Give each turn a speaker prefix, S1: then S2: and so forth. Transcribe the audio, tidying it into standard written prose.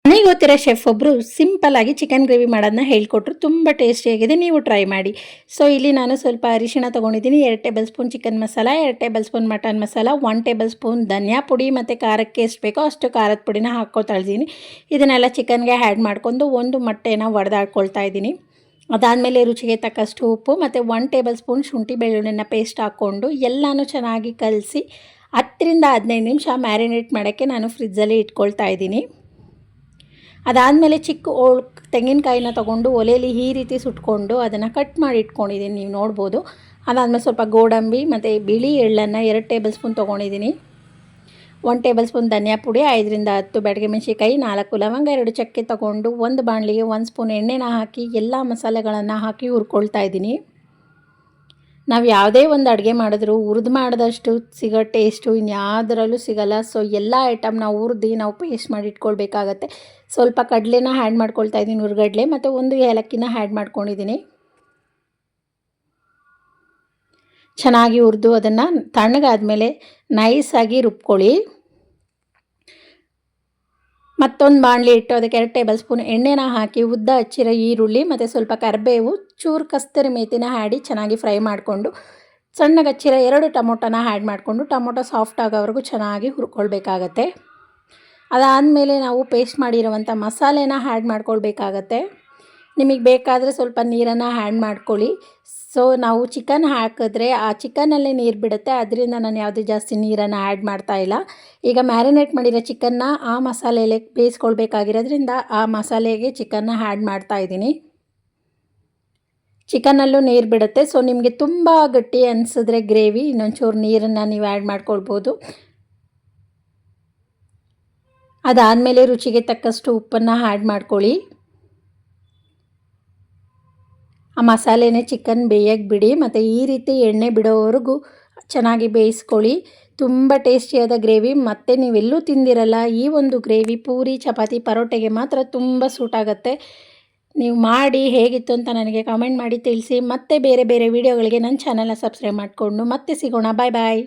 S1: ನನಗೆ ಗೊತ್ತಿರೋ ಶೆಫ್ ಒಬ್ಬರು ಸಿಂಪಲ್ಲಾಗಿ ಚಿಕನ್ ಗ್ರೇವಿ ಮಾಡೋದನ್ನ ಹೇಳ್ಕೊಟ್ರು. ತುಂಬ ಟೇಸ್ಟಿಯಾಗಿದೆ, ನೀವು ಟ್ರೈ ಮಾಡಿ. ಸೊ ಇಲ್ಲಿ ನಾನು ಸ್ವಲ್ಪ ಅರಿಶಿಣ ತೊಗೊಂಡಿದ್ದೀನಿ, 2 tablespoon chicken masala, 2 tablespoon mutton masala, 1 tablespoon ಧನಿಯಾ ಪುಡಿ ಮತ್ತು ಖಾರಕ್ಕೆ ಎಷ್ಟು ಬೇಕೋ ಅಷ್ಟು ಖಾರದ ಪುಡಿನ ಹಾಕ್ಕೊಳ್ತಾ ಇದ್ದೀನಿ. ಇದನ್ನೆಲ್ಲ ಚಿಕನ್ಗೆ ಆ್ಯಡ್ ಮಾಡ್ಕೊಂಡು ಒಂದು ಮೊಟ್ಟೆನ ಒಡೆದಾಡ್ಕೊಳ್ತಾ ಇದ್ದೀನಿ. ಅದಾದಮೇಲೆ ರುಚಿಗೆ ತಕ್ಕಷ್ಟು ಉಪ್ಪು ಮತ್ತು 1 ಟೇಬಲ್ ಸ್ಪೂನ್ ಶುಂಠಿ ಬೆಳ್ಳುಳ್ಳಿನ ಪೇಸ್ಟ್ ಹಾಕ್ಕೊಂಡು ಎಲ್ಲನೂ ಚೆನ್ನಾಗಿ ಕಲಸಿ 10 ರಿಂದ 15 ನಿಮಿಷ ಮ್ಯಾರಿನೇಟ್ ಮಾಡೋಕ್ಕೆ ನಾನು ಫ್ರಿಜ್ಜಲ್ಲಿ ಇಟ್ಕೊಳ್ತಾ ಇದ್ದೀನಿ. ಅದಾದಮೇಲೆ ಚಿಕ್ಕ ತೆಂಗಿನಕಾಯಿನ ತೊಗೊಂಡು ಒಲೆಯಲ್ಲಿ ಈ ರೀತಿ ಸುಟ್ಕೊಂಡು ಅದನ್ನು ಕಟ್ ಮಾಡಿ ಇಟ್ಕೊಂಡಿದ್ದೀನಿ, ನೀವು ನೋಡ್ಬೋದು. ಅದಾದಮೇಲೆ ಸ್ವಲ್ಪ ಗೋಡಂಬಿ ಮತ್ತು ಬಿಳಿ ಎಳ್ಳನ್ನು 2 ಟೇಬಲ್ ಸ್ಪೂನ್ ತೊಗೊಂಡಿದ್ದೀನಿ. 1 ಟೇಬಲ್ ಸ್ಪೂನ್ ಧನಿಯಾ ಪುಡಿ, 5 ರಿಂದ 10 ಬ್ಯಾಡಗಿ ಮೆಣಸಿನಕಾಯಿ, 4 ಲವಂಗ, 2 ಚಕ್ಕೆ ತೊಗೊಂಡು ಒಂದು ಬಾಣಲಿಗೆ 1 ಸ್ಪೂನ್ ಎಣ್ಣೆನ ಹಾಕಿ ಎಲ್ಲ ಮಸಾಲೆಗಳನ್ನು ಹಾಕಿ ಹುರ್ಕೊಳ್ತಾ ಇದ್ದೀನಿ. ನಾವು ಯಾವುದೇ ಒಂದು ಅಡುಗೆ ಮಾಡಿದ್ರೂ ಹುರಿದು ಮಾಡಿದಷ್ಟು ಸಿಗೋ ಟೇಸ್ಟು ಇನ್ಯಾವುದರಲ್ಲೂ ಸಿಗಲ್ಲ. ಸೊ ಎಲ್ಲ ಐಟಮ್ನ ಹುರಿದು ನಾವು ಪೇಸ್ಟ್ ಮಾಡಿ ಇಟ್ಕೊಳ್ಬೇಕಾಗತ್ತೆ. ಸ್ವಲ್ಪ ಕಡಲೆನ ಆ್ಯಡ್ ಮಾಡ್ಕೊಳ್ತಾ ಇದ್ದೀನಿ, ಹುರ್ಗಡ್ಲೆ, ಮತ್ತು 1 ಏಲಕ್ಕಿನ ಆ್ಯಡ್ ಮಾಡ್ಕೊಂಡಿದ್ದೀನಿ. ಚೆನ್ನಾಗಿ ಹುರಿದು ಅದನ್ನು ತಣ್ಣಗಾದ್ಮೇಲೆ ನೈಸಾಗಿ ರುಬ್ಕೊಳ್ಳಿ. ಮತ್ತೊಂದು ಬಾಣಲಿ ಇಟ್ಟು ಅದಕ್ಕೆ 2 ಟೇಬಲ್ ಸ್ಪೂನ್ ಎಣ್ಣೆನ ಹಾಕಿ ಉದ್ದ ಹಚ್ಚಿರೋ ಈರುಳ್ಳಿ ಮತ್ತು ಸ್ವಲ್ಪ ಕರಿಬೇವು, ಚೂರು ಕಸ್ತೂರಿ ಮೇಥಿನ ಹಾಡಿ ಚೆನ್ನಾಗಿ ಫ್ರೈ ಮಾಡಿಕೊಂಡು ಸಣ್ಣಗೆ ಹಚ್ಚಿರೋ 2 ಟೊಮೊಟೊನ ಆ್ಯಡ್ ಮಾಡಿಕೊಂಡು ಟೊಮೊಟೊ ಸಾಫ್ಟ್ ಆಗೋವರೆಗೂ ಚೆನ್ನಾಗಿ ಹುರ್ಕೊಳ್ಬೇಕಾಗತ್ತೆ. ಅದಾದಮೇಲೆ ನಾವು ಪೇಸ್ಟ್ ಮಾಡಿರುವಂಥ ಮಸಾಲೆನ ಆ್ಯಡ್ ಮಾಡ್ಕೊಳ್ಬೇಕಾಗತ್ತೆ. ನಿಮಗೆ ಬೇಕಾದರೆ ಸ್ವಲ್ಪ ನೀರನ್ನು ಆ್ಯಡ್ ಮಾಡ್ಕೊಳ್ಳಿ. ಸೊ ನಾವು ಚಿಕನ್ ಹಾಕಿದ್ರೆ ಆ ಚಿಕನ್ನಲ್ಲೇ ನೀರು ಬಿಡುತ್ತೆ, ಅದರಿಂದ ನಾನು ಯಾವುದೇ ಜಾಸ್ತಿ ನೀರನ್ನು ಆ್ಯಡ್ ಮಾಡ್ತಾ ಇಲ್ಲ. ಈಗ ಮ್ಯಾರಿನೇಟ್ ಮಾಡಿರೋ ಚಿಕನ್ನ ಆ ಮಸಾಲೆಯಲ್ಲೇ ಬೇಯಿಸ್ಕೊಳ್ಬೇಕಾಗಿರೋದ್ರಿಂದ ಆ ಮಸಾಲೆಗೆ ಚಿಕನ್ನ ಆ್ಯಡ್ ಮಾಡ್ತಾ ಇದ್ದೀನಿ. ಚಿಕನ್ನಲ್ಲೂ ನೀರು ಬಿಡುತ್ತೆ. ಸೊ ನಿಮಗೆ ತುಂಬ ಗಟ್ಟಿ ಅನಿಸಿದ್ರೆ ಗ್ರೇವಿ ಇನ್ನೊಂಚೂರು ನೀರನ್ನು ನೀವು ಆ್ಯಡ್ ಮಾಡ್ಕೊಳ್ಬೋದು. ಅದಾದಮೇಲೆ ರುಚಿಗೆ ತಕ್ಕಷ್ಟು ಉಪ್ಪನ್ನು ಆ್ಯಡ್ ಮಾಡ್ಕೊಳ್ಳಿ. ಆ ಮಸಾಲೆನೇ ಚಿಕನ್ ಬೇಯಕ್ಕೆ ಬಿಡಿ ಮತ್ತು ಈ ರೀತಿ ಎಣ್ಣೆ ಬಿಡೋವರೆಗೂ ಚೆನ್ನಾಗಿ ಬೇಯಿಸ್ಕೊಳ್ಳಿ. ತುಂಬ ಟೇಸ್ಟಿಯಾದ ಗ್ರೇವಿ, ಮತ್ತು ನೀವೆಲ್ಲೂ ತಿಂದಿರಲ್ಲ. ಈ ಒಂದು ಗ್ರೇವಿ ಪೂರಿ, ಚಪಾತಿ, ಪರೋಟೆಗೆ ಮಾತ್ರ ತುಂಬ ಸೂಟ್ ಆಗುತ್ತೆ. ನೀವು ಮಾಡಿ ಹೇಗಿತ್ತು ಅಂತ ನನಗೆ ಕಮೆಂಟ್ ಮಾಡಿ ತಿಳಿಸಿ. ಮತ್ತೆ ಬೇರೆ ಬೇರೆ ವೀಡಿಯೋಗಳಿಗೆ ನನ್ನ ಚಾನಲ್ನ ಸಬ್ಸ್ಕ್ರೈಬ್ ಮಾಡಿಕೊಂಡು ಮತ್ತೆ ಸಿಗೋಣ. ಬಾಯ್ ಬಾಯ್.